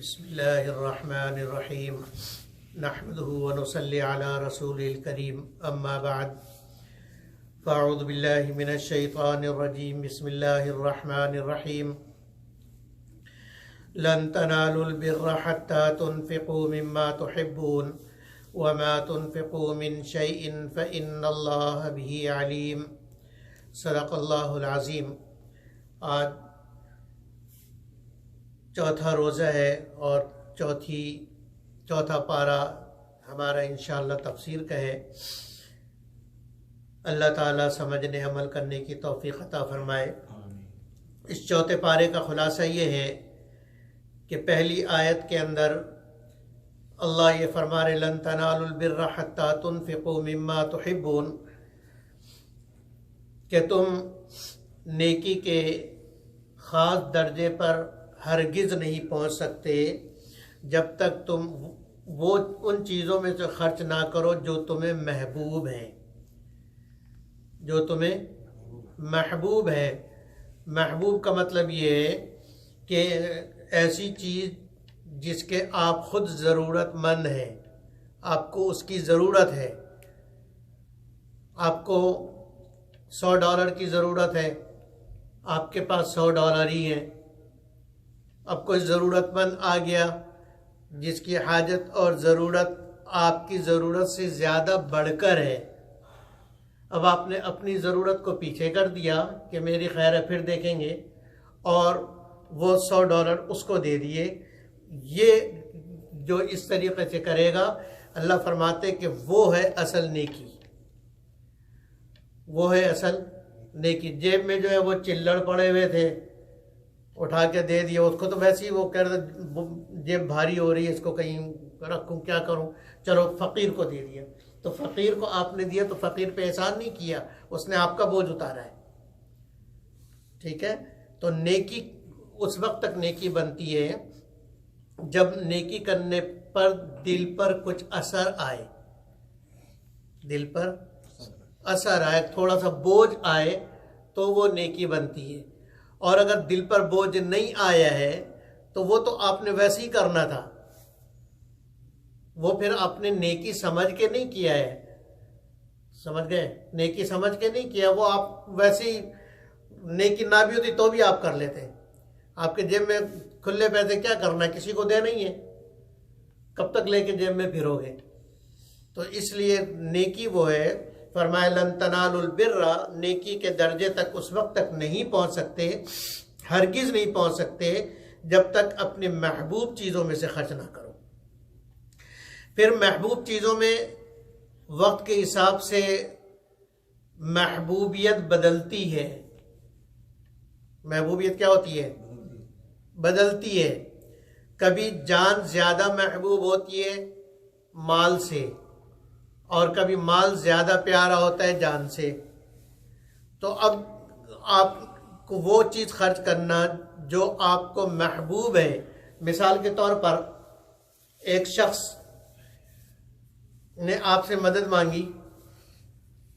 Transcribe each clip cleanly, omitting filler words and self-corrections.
बिस्मिल्लाहिर्रहमानिर्रहीम नहमदुहु व नुसल्ली अला रसूलिल करीम अम्मा बाद फ़अऊज़ु बिल्लाहि मिनश शैतानिर रजीम बिस्मिल्लाहिर्रहमानिर्रहीम लन तनालुल बिर्रा हत्ता तुनफ़िक़ू मिम्मा तुहिब्बून व मा तुनफ़िक़ू मिन शैइन फ़इन्नल्लाह बिही अलीम। सदक़ल्लाहुल अज़ीम। आज चौथा रोज़ा है और चौथा पारा हमारा इंशाअल्लाह तफसीर का है। अल्लाह ताला समझने अमल करने की तौफ़ीक़ अता फ़रमाए। इस चौथे पारे का ख़ुलासा ये है कि पहली आयत के अंदर अल्लाह ये फरमा रहे लन तनालुल बिर्रा हत्ता तुनफ़िक़ू मिम्मा तुहिब्बून, कि तुम नेकी के ख़ास दर्जे पर हरगिज़ नहीं पहुँच सकते जब तक तुम वो उन चीज़ों में से खर्च ना करो जो तुम्हें महबूब हैं, जो तुम्हें महबूब है। महबूब का मतलब ये है कि ऐसी चीज़ जिसके आप ख़ुद ज़रूरतमंद हैं, आपको उसकी ज़रूरत है। आपको $100 की ज़रूरत है, आपके पास $100 ही है। अब कोई ज़रूरतमंद आ गया जिसकी हाजत और ज़रूरत आपकी ज़रूरत से ज़्यादा बढ़कर है। अब आपने अपनी ज़रूरत को पीछे कर दिया कि मेरी खैर है फिर देखेंगे, और वो $100 उसको दे दिए। ये जो इस तरीक़े से करेगा, अल्लाह फरमाते कि वो है असल नेकी, वो है असल नेकी। जेब में जो है वो चिल्लड़ पड़े हुए थे, उठा के दे दिया उसको, तो वैसे ही वो कह रहे जेब भारी हो रही है, इसको कहीं रखूं, क्या करूं, चलो फ़कीर को दे दिया। तो फ़कीर को आपने दिया तो फ़कीर पे एहसान नहीं किया, उसने आपका बोझ उतारा है। ठीक है। तो नेकी उस वक्त तक नेकी बनती है जब नेकी करने पर दिल पर कुछ असर आए, दिल पर असर आए, थोड़ा सा बोझ आए तो वो नेकी बनती है। और अगर दिल पर बोझ नहीं आया है तो वो तो आपने वैसे ही करना था, वो फिर आपने नेकी समझ के नहीं किया है। समझ गए? नेकी समझ के नहीं किया, वो आप वैसे ही, नेकी ना भी होती तो भी आप कर लेते। आपके जेब में खुले पैसे क्या करना है, किसी को दे नहीं है, कब तक लेके जेब में फिरोगे। तो इसलिए नेकी वो है, फरमाया लन तनालुल बिर्रा, नेकी के दर्जे तक उस वक्त तक नहीं पहुंच सकते, हरगिज़ नहीं पहुंच सकते जब तक अपनी महबूब चीज़ों में से खर्च ना करो। फिर महबूब चीज़ों में वक्त के हिसाब से महबूबियत बदलती है। महबूबियत क्या होती है? बदलती है। कभी जान ज़्यादा महबूब होती है माल से, और कभी माल ज़्यादा प्यारा होता है जान से। तो अब आपको वो चीज़ खर्च करना जो आपको महबूब है। मिसाल के तौर पर एक शख्स ने आपसे मदद मांगी,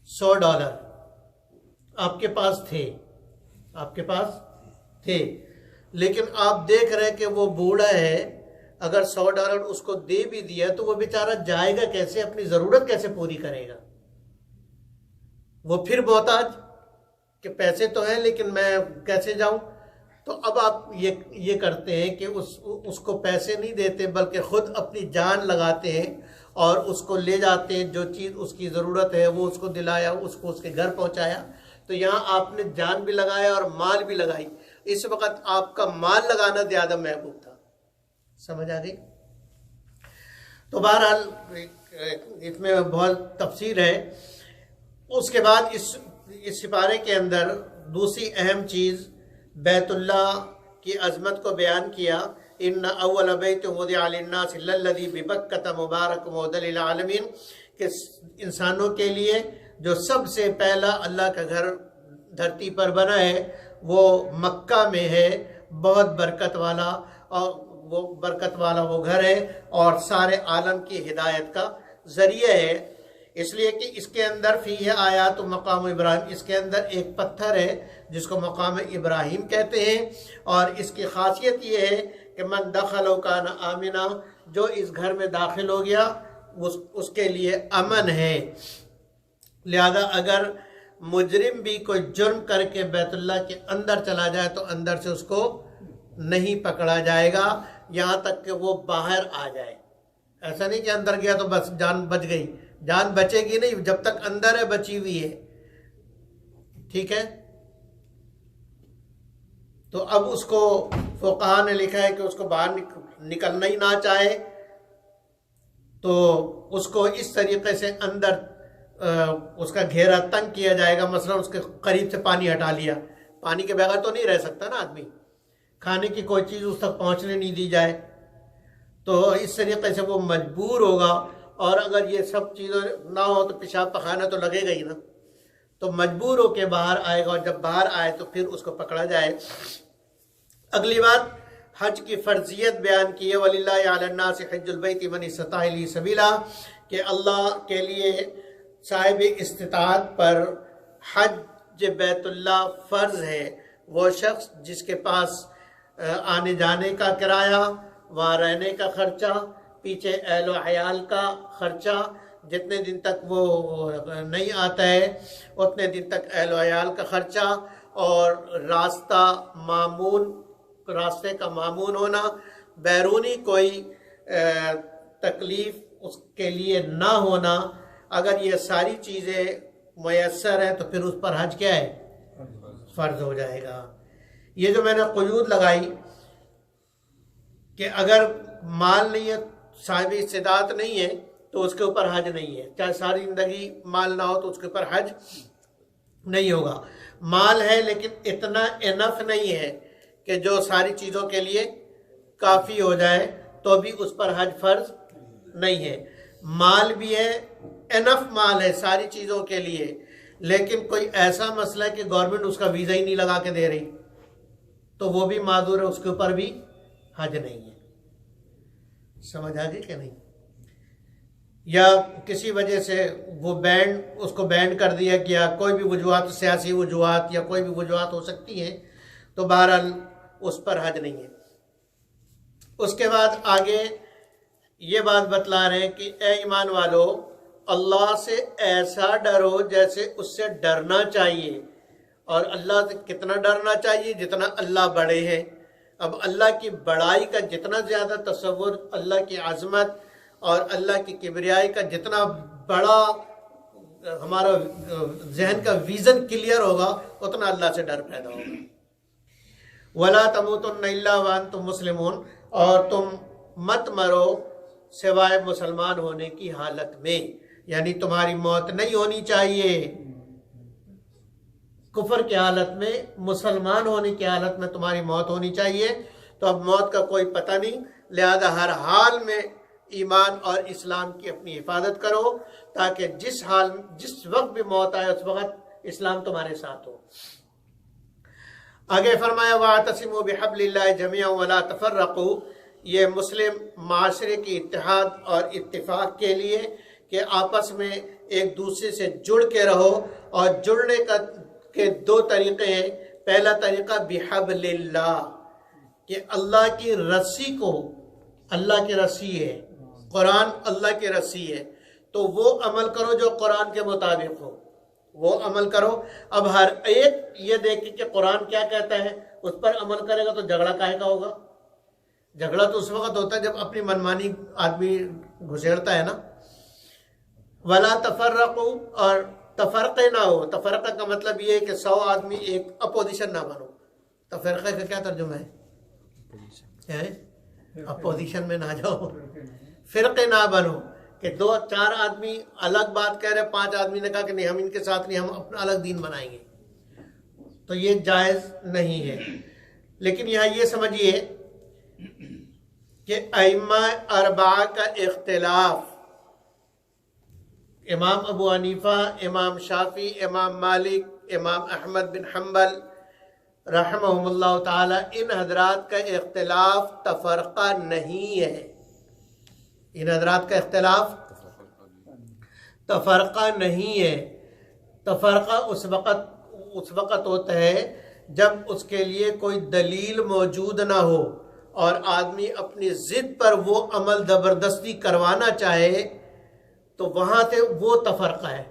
$100 आपके पास थे, आपके पास थे, लेकिन आप देख रहे हैं कि वो बूढ़ा है, अगर $100 उसको दे भी दिया तो वो बेचारा जाएगा कैसे, अपनी ज़रूरत कैसे पूरी करेगा। वो फिर मोहताज कि पैसे तो हैं लेकिन मैं कैसे जाऊं। तो अब आप ये करते हैं कि उसको पैसे नहीं देते, बल्कि ख़ुद अपनी जान लगाते हैं और उसको ले जाते हैं। जो चीज़ उसकी ज़रूरत है वो उसको दिलाया, उसको उसके घर पहुंचाया। तो यहाँ आपने जान भी लगाया और माल भी लगाई। इस वक्त आपका माल लगाना ज़्यादा महबूब था। समझ आ गई? तो बहरहाल इसमें बहुत तफसीर है। उसके बाद इस सिपारे के अंदर दूसरी अहम चीज़ बैतुल्लाह की अज़मत को बयान किया। इन्ना अव्वल बैतिन वुदिअ लिन्नास लल्लज़ी बिबक्कत मुबारकन हुदल लिल आलमीन, कि इंसानों के लिए जो सबसे पहला अल्लाह का घर धरती पर बना है वो मक्का में है, बहुत बरकत वाला, और वो बरकत वाला वो घर है और सारे आलम की हिदायत का ज़रिया है। इसलिए कि इसके अंदर फ़ीह आयात मकाम इब्राहिम, इसके अंदर एक पत्थर है जिसको मकाम इब्राहिम कहते हैं। और इसकी खासियत ये है कि मन दखल कान आमिना, जो इस घर में दाखिल हो गया उसके लिए अमन है। लिहाजा अगर मुजरिम भी कोई जुर्म करके बैतुल्लाह के अंदर चला जाए तो अंदर से उसको नहीं पकड़ा जाएगा यहाँ तक कि वो बाहर आ जाए। ऐसा नहीं कि अंदर गया तो बस जान बच गई, जान बचेगी नहीं, जब तक अंदर है बची हुई है। ठीक है, तो अब उसको फुक़हा ने लिखा है कि उसको बाहर निकलना ही ना चाहे तो उसको इस तरीके से अंदर उसका घेरा तंग किया जाएगा। मसलन उसके करीब से पानी हटा लिया, पानी के बगैर तो नहीं रह सकता ना आदमी, खाने की कोई चीज़ उस तक पहुंचने नहीं दी जाए, तो इस तरीके से वो मजबूर होगा। और अगर ये सब चीज़ें ना हो तो पेशाब पखाना तो लगेगा ही ना, तो मजबूर होके बाहर आएगा और जब बाहर आए तो फिर उसको पकड़ा जाए। अगली बात, हज की फ़र्जियत बयान की है। वलिल्लाहि अलन्नासि हज्जुल बैति मन इस्तताअ इलैहि सबीला, कि अल्लाह के लिए साहिब इस्तिताअत पर हज बैतुल्लाह फ़र्ज़ है। वो शख्स जिसके पास आने जाने का किराया, वहाँ रहने का ख़र्चा, पीछे अहल व अयाल का ख़र्चा, जितने दिन तक वो नहीं आता है उतने दिन तक अहल व अयाल का ख़र्चा, और रास्ते का मामून होना, बैरूनी कोई तकलीफ़ उसके लिए ना होना, अगर ये सारी चीज़ें मुयस्सर हैं तो फिर उस पर हज क्या है, फ़र्ज़ हो जाएगा। ये जो मैंने क़ुयूद लगाई कि अगर माल नहीं है, साहिब इस्तिताअत नहीं है तो उसके ऊपर हज नहीं है, चाहे सारी ज़िंदगी माल ना हो तो उसके ऊपर हज नहीं होगा। माल है लेकिन इतना इनफ नहीं है कि जो सारी चीज़ों के लिए काफ़ी हो जाए, तो भी उस पर हज फ़र्ज नहीं है। माल भी है, इनफ माल है सारी चीज़ों के लिए, लेकिन कोई ऐसा मसला है कि गवर्नमेंट उसका वीज़ा ही नहीं लगा के दे रही, तो वो भी माजूर है, उसके ऊपर भी हज नहीं है। समझ आ गई कि नहीं? या किसी वजह से वो उसको बैन कर दिया गया, कोई भी वजूहात, सियासी वजूहात या कोई भी वजूहात हो सकती हैं, तो बहरहाल उस पर हज नहीं है। उसके बाद आगे ये बात बतला रहे हैं कि ए ईमान वालो, अल्लाह से ऐसा डरो जैसे उससे डरना चाहिए। और अल्लाह से कितना डरना चाहिए? जितना अल्लाह बड़े हैं। अब अल्लाह की बड़ाई का जितना ज़्यादा तसव्वुर, अल्लाह की आज़मत और अल्लाह की किबरियाई का जितना बड़ा हमारा जहन का विज़न क्लियर होगा, उतना अल्लाह से डर पैदा होगा। वला तमूतुन्ना इल्ला व अंतुम मुस्लिमून, और तुम मत मरो सिवाय मुसलमान होने की हालत में, यानी तुम्हारी मौत नहीं होनी चाहिए कुफर की हालत में, मुसलमान होने की हालत में तुम्हारी मौत होनी चाहिए। तो अब मौत का कोई पता नहीं, लिहाजा हर हाल में ईमान और इस्लाम की अपनी हिफाजत करो, ताकि जिस वक्त भी मौत आए उस वक्त इस्लाम तुम्हारे साथ हो। आगे फरमाया वातसिमू बिहब्लिल्लाहि जमीअन वला तफर्रकू, ये मुस्लिम माशरे की इत्तेहाद और इत्तिफाक के लिए कि आपस में एक दूसरे से जुड़ के रहो। और जुड़ने के दो तरीक़े हैं। पहला तरीक़ा बिहब्लिल्लाह, कि अल्लाह की रस्सी को, अल्लाह की रस्सी है, कुरान अल्लाह की रस्सी है, तो वो अमल करो जो कुरान के मुताबिक हो, वो अमल करो। अब हर एक ये देखे कि कुरान क्या कहता है, उस पर अमल करेगा तो झगड़ा काहे का होगा? झगड़ा तो उस वक्त होता है जब अपनी मनमानी आदमी घुसेड़ता है ना। वला तफर्रकू, और तफरक़े ना हो। तफरक़ा का मतलब ये है कि 100 आदमी एक अपोजिशन ना बनो। तफरक़े का क्या तर्जुमा है? अपोजिशन में ना जाओ, फ़िरक़े ना बनो कि 2-4 आदमी अलग बात कह रहे, 5 आदमी ने कहा कि नहीं हम इनके साथ नहीं, हम अपना अलग दीन बनाएंगे, तो ये जायज़ नहीं है। लेकिन यहाँ ये समझिए कि अइम्मा अरबा का इख्तिलाफ, इमाम अबू हनीफा, इमाम शाफी, इमाम मालिक, इमाम अहमद बिन हम्बल रहमहुमुल्लाह ताला, इन हजरात का इख्तिलाफ तफरक़ा नहीं है। इन हजरात का इख्तिलाफ तफरक़ा नहीं है। तफरक़ा उस वक़्त होता है जब उसके लिए कोई दलील मौजूद ना हो और आदमी अपनी जिद पर वो अमल ज़बरदस्ती करवाना चाहे तो वहाँ से वो तफरका है।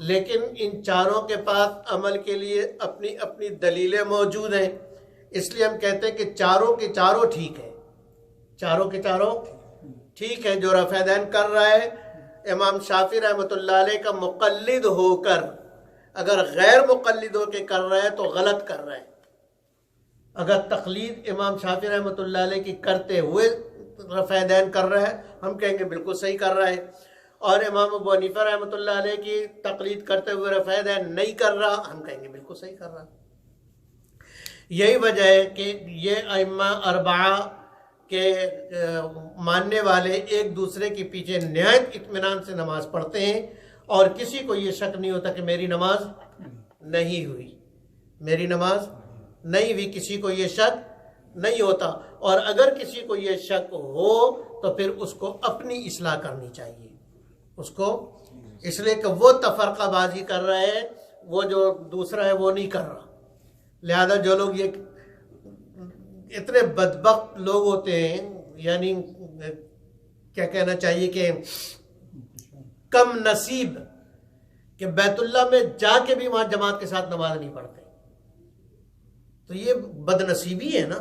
लेकिन इन चारों के पास अमल के लिए अपनी अपनी दलीलें मौजूद हैं, इसलिए हम कहते हैं कि चारों के चारों ठीक है, चारों के चारों ठीक है। जो रफ़ैदैन कर रहा है इमाम शाफी रहमतुल्लाह अलैह का मुक़ल्लिद होकर, अगर गैर मुक़ल्लिद होकर कर रहा है तो गलत कर रहा है। अगर तक़लीद इमाम शाफी रहमतुल्लाह अलैह की करते हुए रफ़ैदैन कर रहा है, हम कहेंगे बिल्कुल सही कर रहा है। और इमाम अबू हनीफा रहमतुल्लाह अलैह की तक़लीद करते हुए रफ़ैदैन नहीं कर रहा, हम कहेंगे बिल्कुल सही कर रहा। यही वजह है कि ये अइम्मा अरबआ के मानने वाले एक दूसरे के पीछे निहायत इत्मीनान से नमाज पढ़ते हैं और किसी को ये शक नहीं होता कि मेरी नमाज नहीं हुई, मेरी नमाज नहीं हुई, किसी को ये शक नहीं होता। और अगर किसी को ये शक हो तो फिर उसको अपनी इस्लाह करनी चाहिए उसको, इसलिए कि वो तफरकाबाजी कर रहा है, वो जो दूसरा है वो नहीं कर रहा। लिहाजा जो लोग ये इतने बदबख्त लोग होते हैं, यानी क्या कहना चाहिए कि कम नसीब, कि बैतुल्ला में जाके भी वहां जमात के साथ नमाज नहीं पढ़ते, तो ये बदनसीबी है ना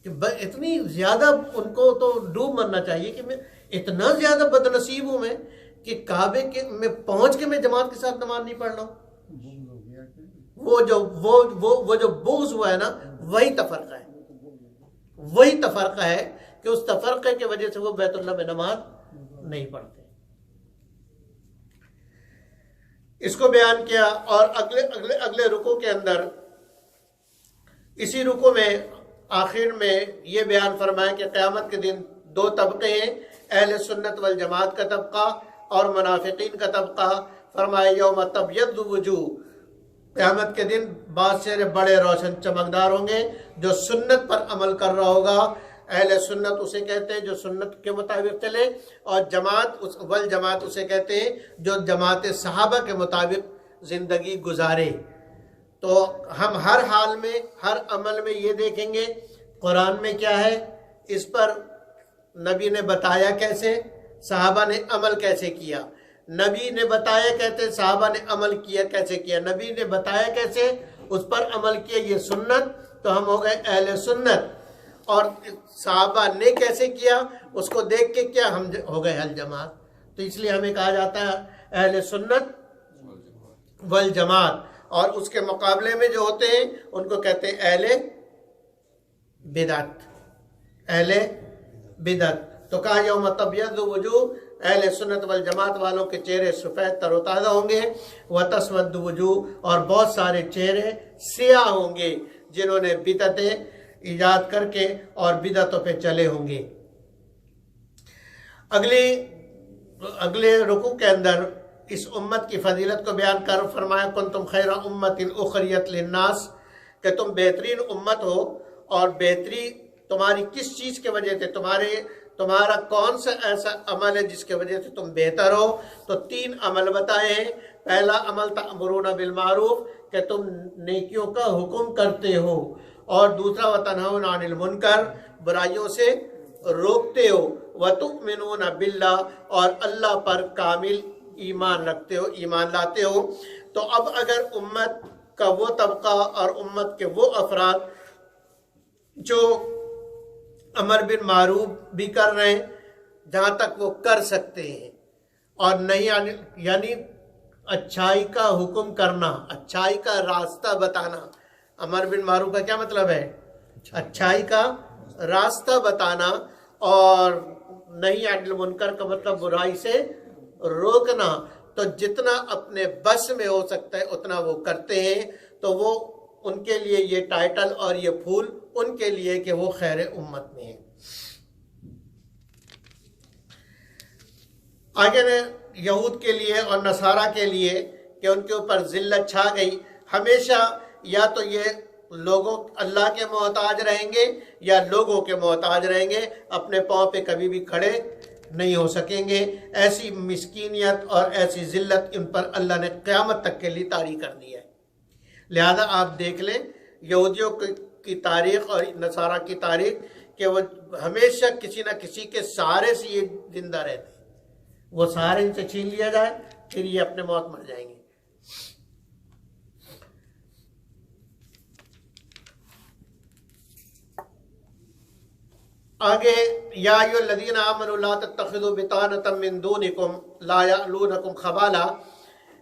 कि इतनी ज्यादा उनको तो डूब मरना चाहिए कि मैं इतना ज्यादा बदनसीब हूं मैं कि काबे के में पहुंच के मैं जमात के साथ नमाज नहीं पढ़ रहा हूं। वो जो बुग़्ज़ हुआ है ना, वही तफरका है, वही तफरका है कि उस तफरके की वजह से वो बैतुल्लाह में नमाज नहीं पढ़ते। इसको बयान किया और अगले अगले अगले रुकू के अंदर, इसी रुकू में आखिर में ये बयान फरमाया कि क़यामत के दिन दो तबके हैं, अहले सुन्नत वल जमात का तबका और मुनाफिकीन का तबका। फरमाया यौम तबयद्दु वुजूह, क़यामत के दिन बाद चेहरे बड़े रोशन चमकदार होंगे। जो सुन्नत पर अमल कर रहा होगा, अहले सुन्नत उसे कहते हैं जो सुन्नत के मुताबिक चले, और जमात वल जमात उसे कहते हैं जो जमात सहाबा के मुताबिक ज़िंदगी गुजारे। तो हम हर हाल में, हर अमल में ये देखेंगे कुरान में क्या है, इस पर नबी ने बताया कैसे, सहाबा ने अमल कैसे किया, नबी ने बताया कैसे, सहाबा ने अमल किया कैसे किया, नबी ने बताया कैसे, उस पर अमल किया, ये सुन्नत। तो हम हो गए अहले सुन्नत। और सहाबा ने कैसे किया उसको देख के क्या हम हो गए अहल जमात। तो इसलिए हमें कहा जाता है अहले सुन्नत वल जमात, और उसके मुकाबले में जो होते हैं उनको कहते हैं अहले बिदअत, अहले बिदअत। तो कहा यौम तबयद्दु वुजूह, अहले सुन्नत वल जमात वालों के चेहरे सफ़ेद तरोताज़ा होंगे, व तस्वद्दु वुजूह, और बहुत सारे चेहरे सियाह होंगे जिन्होंने बिदअतें ईजाद करके और बिदअतों पे चले होंगे। अगले रुकू के अंदर इस उम्मत की फजीलत को बयान कर फरमाया कुंतुम खैरा उम्मतिन उखरियत लिन्नास, कि तुम बेहतरीन उम्मत हो, और बेहतरी तुम्हारी किस चीज़ के वजह से, तुम्हारा कौन सा ऐसा अमल है जिसके वजह से तुम बेहतर हो। तो 3 अमल बताए हैं। पहला अमल तअमुरूना बिल मारूफ, कि तुम नेकियों का हुक्म करते हो, और दूसरा व तनहौना अनिल मुनकर, बुराइयों से रोकते हो, व तुमिनूना बिल्लाह, और अल्लाह पर कामिल ईमान रखते हो, ईमान लाते हो। तो अब अगर उम्मत का वो तबका और उम्मत के वो अफराद जो अमर बिन मारूफ भी कर रहे हैं जहाँ तक वो कर सकते हैं, और नहीं यानी अच्छाई का हुक्म करना, अच्छाई का रास्ता बताना। अमर बिन मारूफ का क्या मतलब है? अच्छाई का रास्ता बताना, और नहीं अनिल मुनकर का मतलब बुराई से रोकना। तो जितना अपने बस में हो सकता है उतना वो करते हैं। तो वो उनके लिए ये टाइटल और ये फूल उनके लिए कि वो खैर उम्मत में है। आगे ने यहूद के लिए और नसारा के लिए कि उनके ऊपर जिल्लत छा गई, हमेशा या तो ये लोगों अल्लाह के मोहताज रहेंगे या लोगों के मोहताज रहेंगे, अपने पाँव पे कभी भी खड़े नहीं हो सकेंगे। ऐसी मिस्कीनियत और ऐसी जिल्लत इन पर अल्लाह ने क़यामत तक के लिए तारी कर दी है। लिहाजा आप देख लें, यहूदियों की तारीख और नसारा की तारीख कि वो हमेशा किसी न किसी के सहारे से ये जिंदा रहते, वो सहारे इनसे छीन लिया जाए फिर ये अपने मौत मर जाएंगे। आगे या अय्युहल्लज़ीना आमनू ला तत्तखिज़ू बितानतम मिन दूनिकुम ला यअलूनकुम खबाला,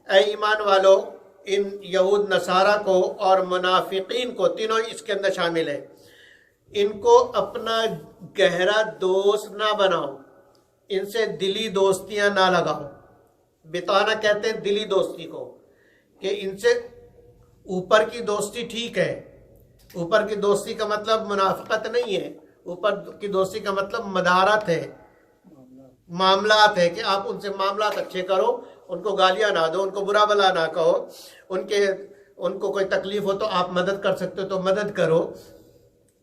ऐ ईमान वालो इन यहूद नसारा को और मुनाफिकीन को, तीनों इसके अंदर शामिल है, इनको अपना गहरा दोस्त ना बनाओ, इनसे दिली दोस्तियां ना लगाओ। बिताना कहते हैं दिली दोस्ती को, कि इनसे ऊपर की दोस्ती ठीक है, ऊपर की दोस्ती का मतलब मुनाफिकत नहीं है, ऊपर की दोस्ती का मतलब मदारत है, मामलात है, कि आप उनसे मामलात अच्छे करो, उनको गालियां ना दो, उनको बुरा भला ना कहो, उनको कोई तकलीफ हो तो आप मदद कर सकते हो तो मदद करो,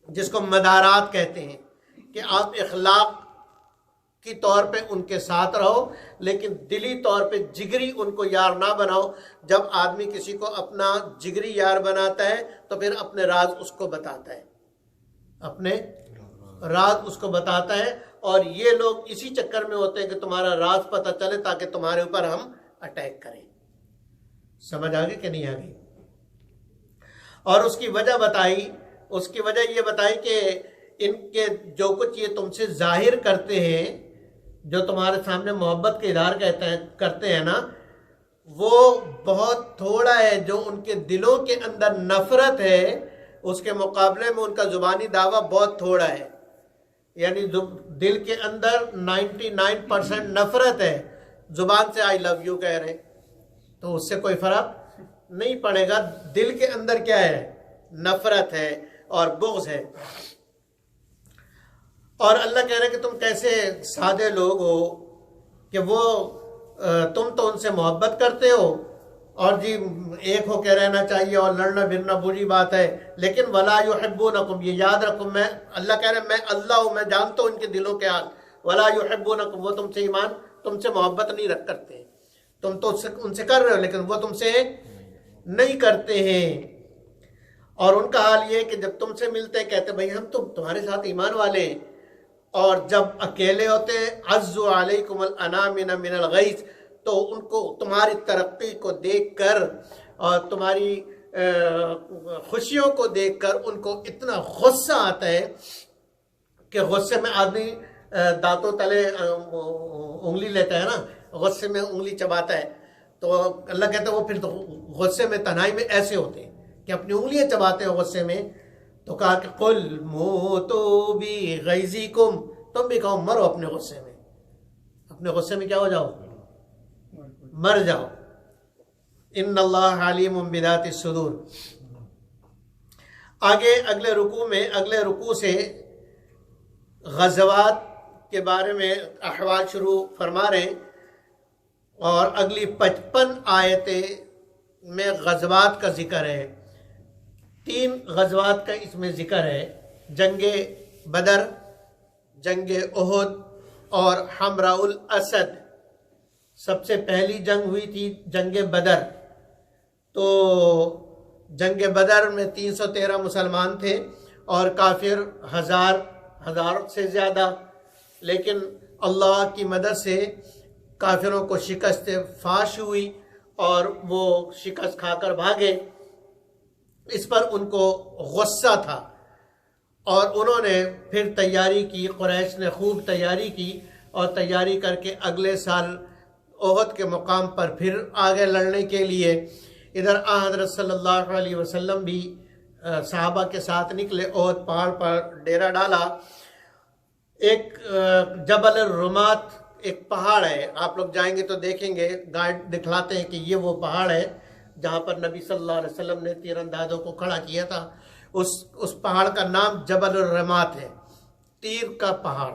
जिसको मदारात कहते हैं, कि आप इखलाक की तौर पे उनके साथ रहो, लेकिन दिली तौर पे जिगरी उनको यार ना बनाओ। जब आदमी किसी को अपना जिगरी यार बनाता है तो फिर अपने राज उसको बताता है, अपने राज उसको बताता है, और ये लोग इसी चक्कर में होते हैं कि तुम्हारा राज पता चले ताकि तुम्हारे ऊपर हम अटैक करें। समझ आ गई कि नहीं आ गई? और उसकी वजह बताई, उसकी वजह ये बताई कि इनके जो कुछ ये तुमसे जाहिर करते हैं, जो तुम्हारे सामने मोहब्बत के इजहार करते हैं ना, वो बहुत थोड़ा है। जो उनके दिलों के अंदर नफरत है उसके मुकाबले में उनका जुबानी दावा बहुत थोड़ा है। यानी दिल के अंदर 99% नफरत है, जुबान से आई लव यू कह रहे तो उससे कोई फर्क नहीं पड़ेगा। दिल के अंदर क्या है? नफरत है और बुग़्ज़ है। और अल्लाह कह रहे हैं कि तुम कैसे सादे लोग हो कि वो तुम तो उनसे मोहब्बत करते हो और जी एक होकर रहना चाहिए और लड़ना भिड़ना बुरी बात है, लेकिन वला युहिब्बूनकुम, ये याद रखो, मैं अल्लाह कह रहे हैं मैं अल्लाह हूँ, मैं जानता हूँ इनके दिलों के हाल। वला युहिब्बूनकुम, वो तुमसे ईमान, तुमसे मोहब्बत नहीं रख करते, तुम तो उनसे कर रहे हो लेकिन वो तुमसे नहीं करते हैं। और उनका हाल ये है कि जब तुमसे मिलते हैं कहते भाई हम तो तुम्हारे साथ ईमान वाले हैं, और जब अकेले होते हैं अज़्ज़ु अलैकुमुल अनामिना मिनल गैज़, तो उनको तुम्हारी तरक्की को देखकर और तुम्हारी खुशियों को देखकर उनको इतना गुस्सा आता है कि गुस्से में आदमी दांतों तले उंगली लेता है ना, गुस्से में उंगली चबाता है, तो अल्लाह कहता है वो फिर तो गुस्से में तन्हाई में ऐसे होते हैं कि अपनी उंगलियां चबाते हैं गुस्से में। तो कहा कि कुल मूतू बी गैज़िकुम, तुम भी कहो मरो अपने गुस्से में, अपने गुस्से में क्या हो जाओ, मर जाओ। इन्नल्लाह अलीमुम बिदाति सुदूर। आगे अगले रुकू में, अगले रुकू से गज़वात के बारे में अहवाल शुरू फरमा रहे, और अगली 55 आयतें में गज़वात का जिक्र है। 3 गज़वात का इसमें जिक्र है, जंगे बदर, जंगे उहुद और हमराउल असद। सबसे पहली जंग हुई थी जंगे बदर। तो जंगे बदर में 313 मुसलमान थे और काफिर हजार से ज़्यादा, लेकिन अल्लाह की मदद से काफिरों को शिकस्त फाश हुई और वो शिकस्त खाकर भागे। इस पर उनको गुस्सा था और उन्होंने फिर तैयारी की, कुरैश ने खूब तैयारी की और तैयारी करके अगले साल ओहद के मुकाम पर फिर आगे लड़ने के लिए इधर हज़रत सल्लल्लाहु अलैहि वसल्लम भी सहाबा के साथ निकले। ओहद पहाड़ पर डेरा डाला। एक जबल रुमात एक पहाड़ है, आप लोग जाएंगे तो देखेंगे, गाइड दिखलाते हैं कि ये वो पहाड़ है जहाँ पर नबी सल्लल्लाहु अलैहि वसल्लम ने तीरंदाजों को खड़ा किया था। उस पहाड़ का नाम जबल रुमात है, तीर का पहाड़।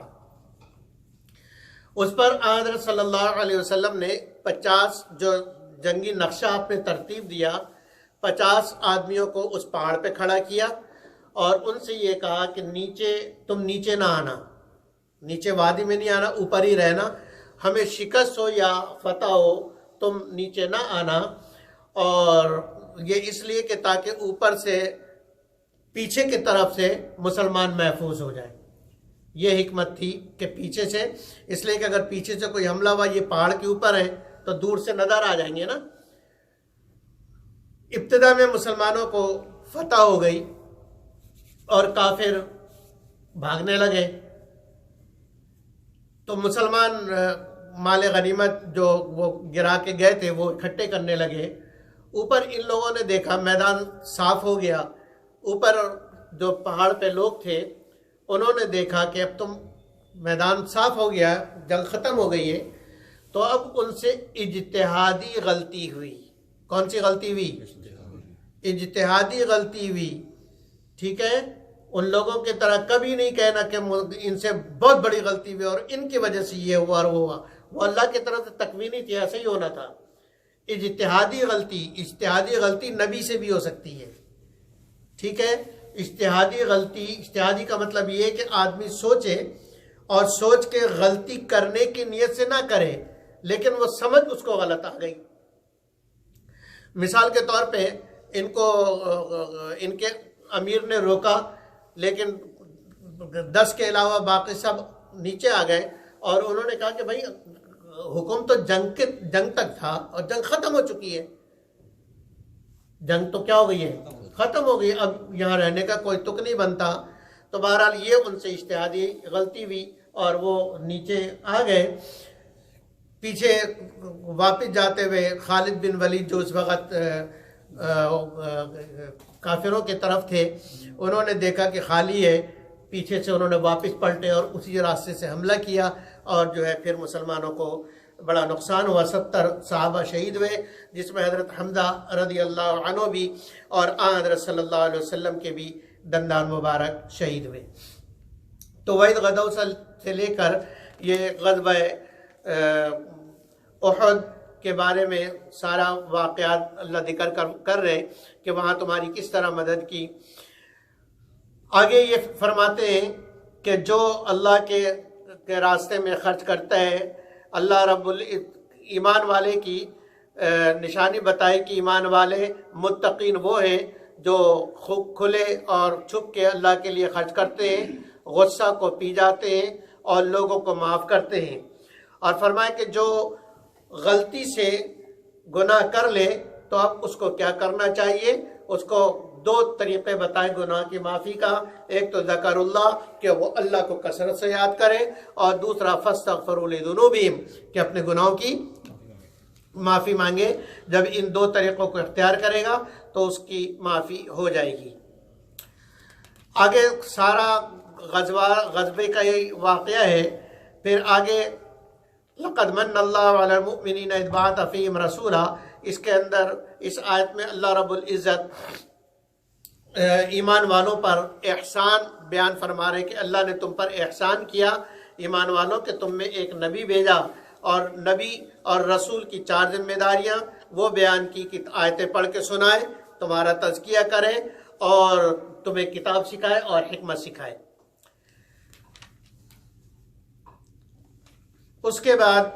उस पर हज़रत सल्लल्लाहु अलैहि वसल्लम ने 50 जो जंगी नक्शा आपने तरतीब दिया, 50 आदमियों को उस पहाड़ पे खड़ा किया और उनसे ये कहा कि तुम नीचे ना आना, नीचे वादी में नहीं आना, ऊपर ही रहना, हमें शिकस्त हो या फतह हो तुम नीचे ना आना। और ये इसलिए कि ताकि ऊपर से पीछे की तरफ से मुसलमान महफूज हो जाए। ये हिकमत थी कि पीछे से, इसलिए कि अगर पीछे से कोई हमला हुआ, ये पहाड़ के ऊपर है तो दूर से नजर आ जाएंगे ना। इब्तिदा में मुसलमानों को फतह हो गई और काफिर भागने लगे, तो मुसलमान माल गनीमत जो वो गिरा के गए थे वो इकट्ठे करने लगे। ऊपर इन लोगों ने देखा मैदान साफ हो गया, ऊपर जो पहाड़ पे लोग थे उन्होंने देखा कि अब तुम मैदान साफ हो गया, जंग ख़त्म हो गई है, तो अब उनसे इज्तिहादी गलती हुई। कौन सी गलती हुई? इज्तिहादी गलती हुई। ठीक है, उन लोगों की तरह कभी नहीं कहना कि इनसे बहुत बड़ी गलती हुई और इनकी वजह से ये हुआ और वो हुआ। वो अल्लाह की तरफ से तकवीनी थी, ऐसे ही होना था। इज्तिहादी गलती नबी से भी हो सकती है। ठीक है, इज्तिहादी गलती, इज्तिहादी का मतलब ये है कि आदमी सोचे और सोच के गलती करने की नीयत से ना करे, लेकिन वो समझ उसको गलत आ गई। मिसाल के तौर पे इनके अमीर ने रोका, लेकिन 10 के अलावा बाकी सब नीचे आ गए और उन्होंने कहा कि भाई हुक्म तो जंग तक था और जंग खत्म हो चुकी है। जंग तो क्या हो गई है? खत्म हो गई, अब यहाँ रहने का कोई तुक नहीं बनता। तो बहरहाल ये उनसे इज्तिहादी गलती हुई और वो नीचे आ गए। पीछे वापस जाते हुए खालिद बिन वलीद जो उस वक़्त काफिरों की तरफ थे, उन्होंने देखा कि खाली है, पीछे से उन्होंने वापस पलटे और उसी रास्ते से हमला किया और जो है फिर मुसलमानों को बड़ा नुकसान हुआ। 70 सहाबा शहीद हुए, जिसमें हज़रत हमजा रज़ी अल्लाह अन्हु भी और हज़रत सल्लल्लाहु अलैहि वसल्लम के भी दंदान मुबारक शहीद हुए। तो वहीद गदौसल से लेकर ये ग़ज़वा उहद के बारे में सारा वाक़यात अल्लाह जिक्र कर रहे कि वहाँ तुम्हारी किस तरह मदद की। आगे ये फरमाते हैं कि जो अल्लाह के रास्ते में खर्च करता है, अल्लाह रब्बुल ईमान वाले की निशानी बताई कि ईमान वाले मुत्तकीन वो हैं जो खुले और छुप के अल्लाह के लिए खर्च करते हैं, गुस्सा को पी जाते हैं और लोगों को माफ़ करते हैं। और फरमाए कि जो गलती से गुनाह कर ले तो अब उसको क्या करना चाहिए। उसको 2 तरीक़े बताए गुनाह की माफ़ी का। एक तो ज़करुल्लाह कि वो अल्लाह को कसरत से याद करे, और दूसरा फस्तग़फ़िरू लिज़ुनूबिहिम कि अपने गुनाहों की माफ़ी मांगे। जब इन 2 तरीक़ों को इख्तियार करेगा तो उसकी माफ़ी हो जाएगी। आगे सारा ग़ज़वे का यही वाक़या है। फिर आगे लक़द मन्नल्लाहु अलल मुअमिनीना इज़ बअथ फ़ीहिम रसूला, इसके अंदर इस आयत में अल्लाह रब्बुल इज़्ज़त ईमान वालों पर एहसान बयान फरमा रहे कि अल्लाह ने तुम पर एहसान किया ईमान वालों के तुम में एक नबी भेजा, और नबी और रसूल की 4 जिम्मेदारियां वो बयान की कि आयतें पढ़ के सुनाए, तुम्हारा तज़किया करे और तुम्हें किताब सिखाए और हिकमत सिखाए। उसके बाद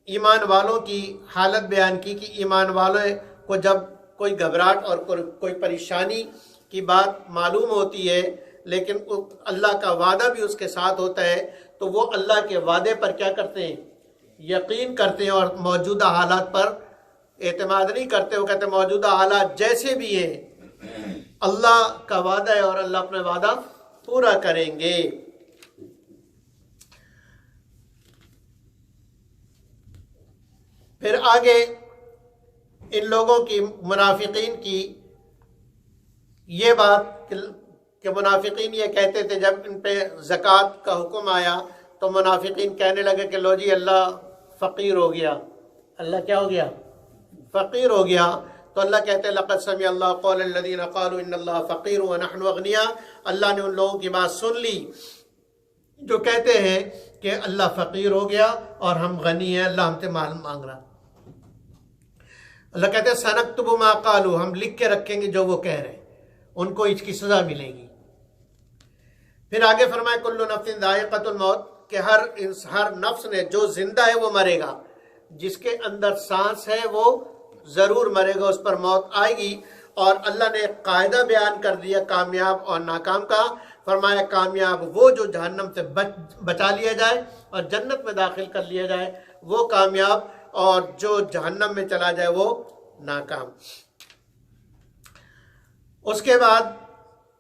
ईमान वालों की हालत बयान की कि ईमान वालों को जब कोई घबराहट और कोई परेशानी की बात मालूम होती है, लेकिन अल्लाह का वादा भी उसके साथ होता है, तो वो अल्लाह के वादे पर क्या करते हैं? यकीन करते हैं और मौजूदा हालात पर एतमाद नहीं करते। वो कहते हैं मौजूदा हालात जैसे भी हैं अल्लाह का वादा है और अल्लाह अपना वादा पूरा करेंगे। फिर आगे इन लोगों की मुनाफिकीन की ये बात कि मुनाफिकीन ये कहते थे जब इन पे ज़कात का हुक्म आया तो मुनाफिकीन कहने लगे कि लो जी अल्लाह फ़कीर हो गया। अल्लाह क्या हो गया? फ़कीर हो गया। तो अल्लाह कहते हैं लक़द समिअ अल्लाहु क़ौला अल्लज़ीना क़ालू इन्नल्लाहा फ़क़ीर व नहनु अग़निया। अल्लाह ने उन लोगों की बात सुन ली जो कहते हैं कि अल्लाह फ़कीर हो गया और हम गनी हैं, अल्लाह हमसे माल मांग रहा। अल्लाह कहते हैं सनक्तुबु मा क़ालू, हम लिख के रखेंगे जो वो कह रहे हैं, उनको इसकी सज़ा मिलेगी। फिर आगे फरमाए कुल्लु नफ्सिन ज़ाइक़तुल मौत कि हर नफ्स ने, जो जिंदा है वो मरेगा, जिसके अंदर सांस है वो ज़रूर मरेगा, उस पर मौत आएगी। और अल्लाह ने एक कायदा बयान कर दिया कामयाब और नाकाम का। फरमाया कामयाब वो जो जहन्नम से बचा लिया जाए और जन्नत में दाखिल कर लिया जाए, वो कामयाब, और जो जहन्नम में चला जाए वो नाकाम। उसके बाद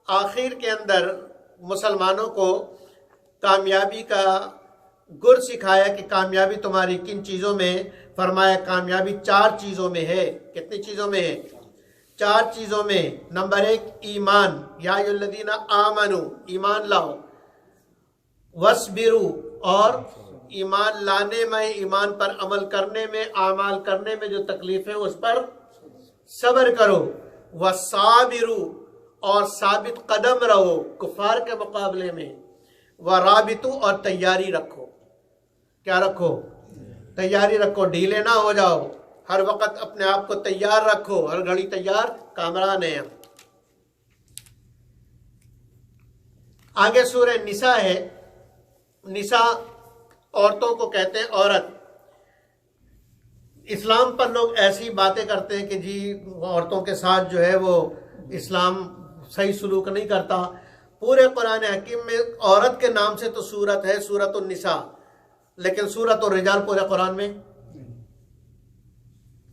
आखिर के अंदर मुसलमानों को कामयाबी का गुर सिखाया कि कामयाबी तुम्हारी किन चीज़ों में। फरमाया कामयाबी 4 चीज़ों में है। कितनी चीज़ों में है? 4 चीज़ों में। नंबर 1 ईमान, या अय्युहल्लज़ीना आमनू, ईमान लाओ, वस्बिरू, और ईमान लाने में, ईमान पर अमल करने में, आमाल करने में जो तकलीफ है उस पर सब्र करो, वसाबिरू, और साबित कदम रहो कुफार के मुकाबले में, वराबितू, और तैयारी रखो। क्या रखो? तैयारी रखो, ढीले ना हो जाओ, हर वक्त अपने आप को तैयार रखो, हर घड़ी तैयार कामरान है। आगे सूरह निसा है। निसा औरतों को कहते हैं औरत। इस्लाम पर लोग ऐसी बातें करते हैं कि जी औरतों के साथ जो है वो इस्लाम सही सलूक नहीं करता। पूरे कुरान हकीम में औरत के नाम से तो सूरत है, सूरत निसा, लेकिन सूरत और रिजाल पूरे कुरान में,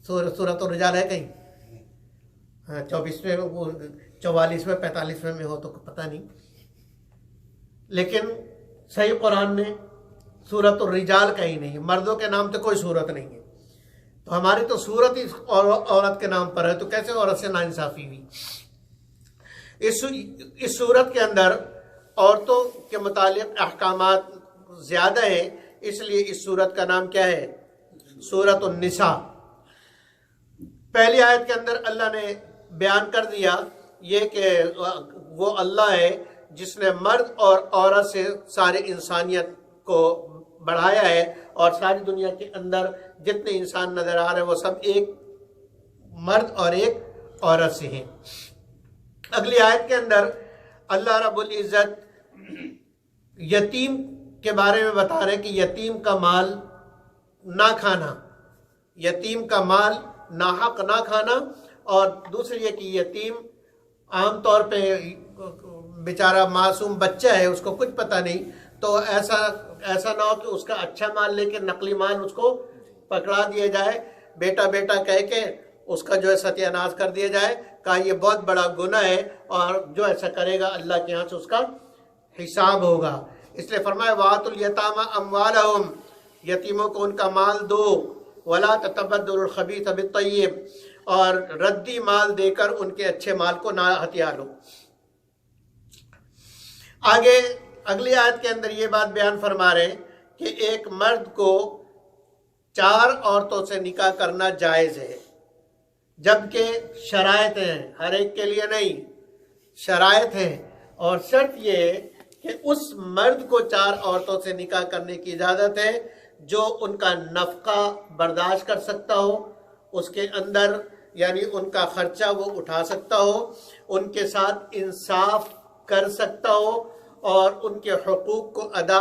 सूरत और रिजाल है कहीं? हाँ, 24वें, 44वें, 45वें में हो तो पता नहीं, लेकिन सही कुरान में सूरत और रिजाल कहीं नहीं, मर्दों के नाम पे कोई सूरत नहीं है। तो हमारी तो सूरत ही औरत के नाम पर है, तो कैसे औरत से नाइंसाफी हुई? इस सूरत के अंदर औरतों के मुतालिक अहकामात ज्यादा है, इसलिए इस सूरत का नाम क्या है? सूरत निसा। पहली आयत के अंदर अल्लाह ने बयान कर दिया ये कि वो अल्लाह है जिसने मर्द और औरत से सारे इंसानियत को बढ़ाया है, और सारी दुनिया के अंदर जितने इंसान नजर आ रहे हैं वो सब एक मर्द और एक औरत से हैं। अगली आयत के अंदर अल्लाह रब्बुल इज्जत यतीम के बारे में बता रहे कि यतीम का माल ना खाना, यतीम का माल नाहक ना खाना, और दूसरी है कि यतीम आमतौर पे बेचारा मासूम बच्चा है, उसको कुछ पता नहीं, तो ऐसा ना हो कि उसका अच्छा माल लेके नकली माल उसको पकड़ा दिया जाए, बेटा बेटा कह के उसका जो है सत्यानाश कर दिया जाए। कहा यह बहुत बड़ा गुनाह है, और जो ऐसा करेगा अल्लाह के यहाँ से उसका हिसाब होगा। इसलिए फरमाया वातुल यतामा अमवालहुम, यतीमों को उनका माल दो, वला ततबद्दलुल खबीथ बित्तय्यिब, और रद्दी माल देकर उनके अच्छे माल को ना हथिया लो। आगे अगली आयत के अंदर ये बात बयान फरमा रहे कि एक मर्द को 4 औरतों से निकाह करना जायज़ है, जबकि शराइत हैं, हर एक के लिए नहीं, शराइत हैं, और शर्त ये है कि उस मर्द को 4 औरतों से निकाह करने की इजाज़त है जो उनका नफका बर्दाश्त कर सकता हो, उसके अंदर यानी उनका खर्चा वो उठा सकता हो, उनके साथ इंसाफ कर सकता हो, और उनके हुकूक को अदा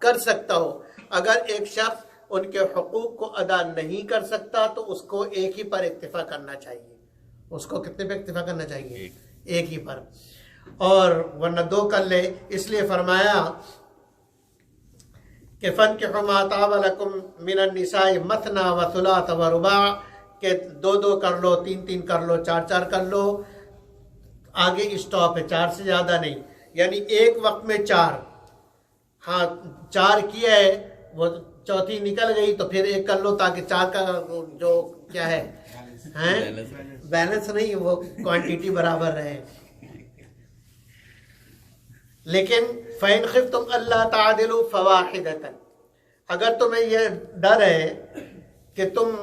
कर सकता हो। अगर एक शख्स उनके हुकूक को अदा नहीं कर सकता तो उसको एक ही पर इक्तिफा करना चाहिए। उसको कितने पे इक्तिफा करना चाहिए? एक ही पर, और वरना 2 कर ले। इसलिए फरमाया कि फन के हुमातावलकुम मिनन निसाई मथना व सुलात व रुबा, के 2-2 कर लो, 3-3 कर लो, 4-4 कर लो। आगे स्टॉप है, 4 से ज्यादा नहीं, यानी एक वक्त में 4। हाँ, 4 किया है, वो चौथी निकल गई तो फिर 1 कर लो, ताकि 4 का जो क्या है बैलेंस नहीं, वो क्वांटिटी बराबर रहे। लेकिन फ़इन ख़िफ़्तुम अल्ला तादिलू फ़वाहिदतन, अगर तुम्हें यह डर है कि तुम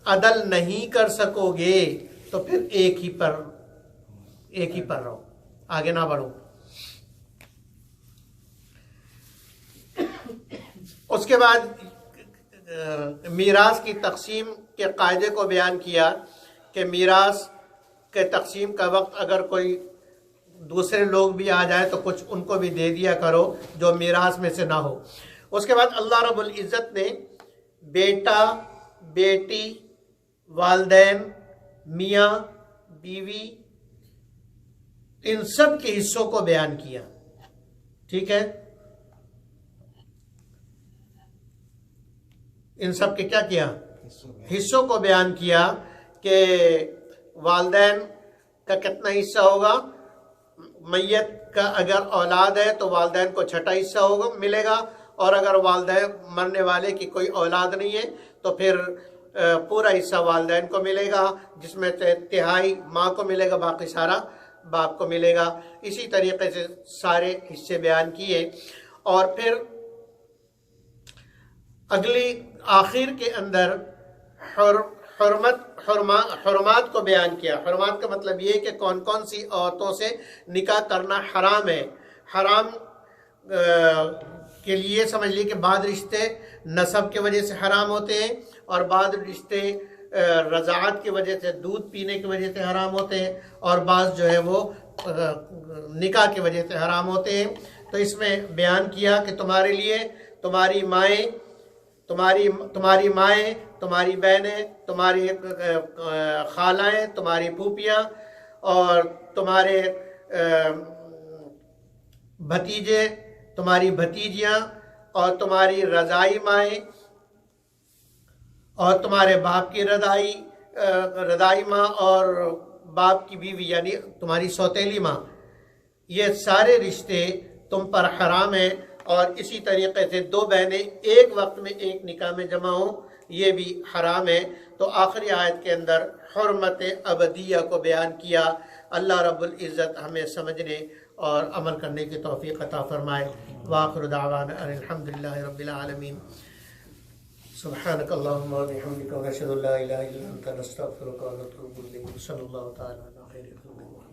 अदल नहीं कर सकोगे तो फिर एक ही पर रहो, आगे ना बढ़ो। उसके बाद मीरास की तकसीम के कायदे को बयान किया कि मीरास के तकसीम का वक्त अगर कोई दूसरे लोग भी आ जाए तो कुछ उनको भी दे दिया करो जो मीरास में से ना हो। उसके बाद अल्लाह रब्बुल इज़्ज़त ने बेटा, बेटी, वालदैन, मियाँ बीवी, इन सब के हिस्सों को बयान किया। ठीक है, इन सब के क्या किया, हिस्सों को बयान किया कि वालिदैन का कितना हिस्सा होगा। मैयत का अगर औलाद है तो वालिदैन को छठा हिस्सा होगा मिलेगा, और अगर वालिदैन मरने वाले की कोई औलाद नहीं है तो फिर पूरा हिस्सा वालिदैन को मिलेगा, जिसमें से तिहाई माँ को मिलेगा, बाकी सारा बाप को मिलेगा। इसी तरीके से सारे हिस्से बयान किए। और फिर अगली आखिर के अंदर हुर्मात को बयान किया। हुर्मात का मतलब ये है कि कौन कौन सी औरतों से निकाह करना हराम है। हराम के लिए समझ लीजिए कि बाद रिश्ते नसब के वजह से हराम होते हैं, और बाद रिश्ते रज़ाअत की वजह से, दूध पीने की वजह से हराम होते हैं, और बाद जो है वो निकाह की वजह से हराम होते हैं। तो इसमें बयान किया कि तुम्हारे लिए तुम्हारी माएँ, तुम्हारी माएँ, तुम्हारी बहनें, तुम्हारी खालाएँ, तुम्हारी फूफियाँ और तुम्हारे भतीजे, तुम्हारी भतीजियाँ और तुम्हारी रज़ाई माएँ और तुम्हारे बाप की रज़ाई माँ और बाप की बीवी यानी तुम्हारी सौतेली माँ, ये सारे रिश्ते तुम पर हराम हैं। और इसी तरीके से दो बहनें एक वक्त में एक निकाह में जमा हो, ये भी हराम है। तो आखिरी आयत के अंदर हुर्मत अबदिया को बयान किया। अल्लाह रब्बुल इज़्ज़त हमें समझने और अमल करने की तौफीक अता फरमाए। वाखिरु दावाना अल्हम्दुलिल्लाहि रब्बिल आलमीन। सुब्हानकल्लाहुम्मा व बिहम्दिका, नशहदु अल्ला इलाहा इल्ला अंता, नस्तगफिरुका व नतूबु इलैक। सल्लल्लाहु तआला अला खैरिल खल्क़ि।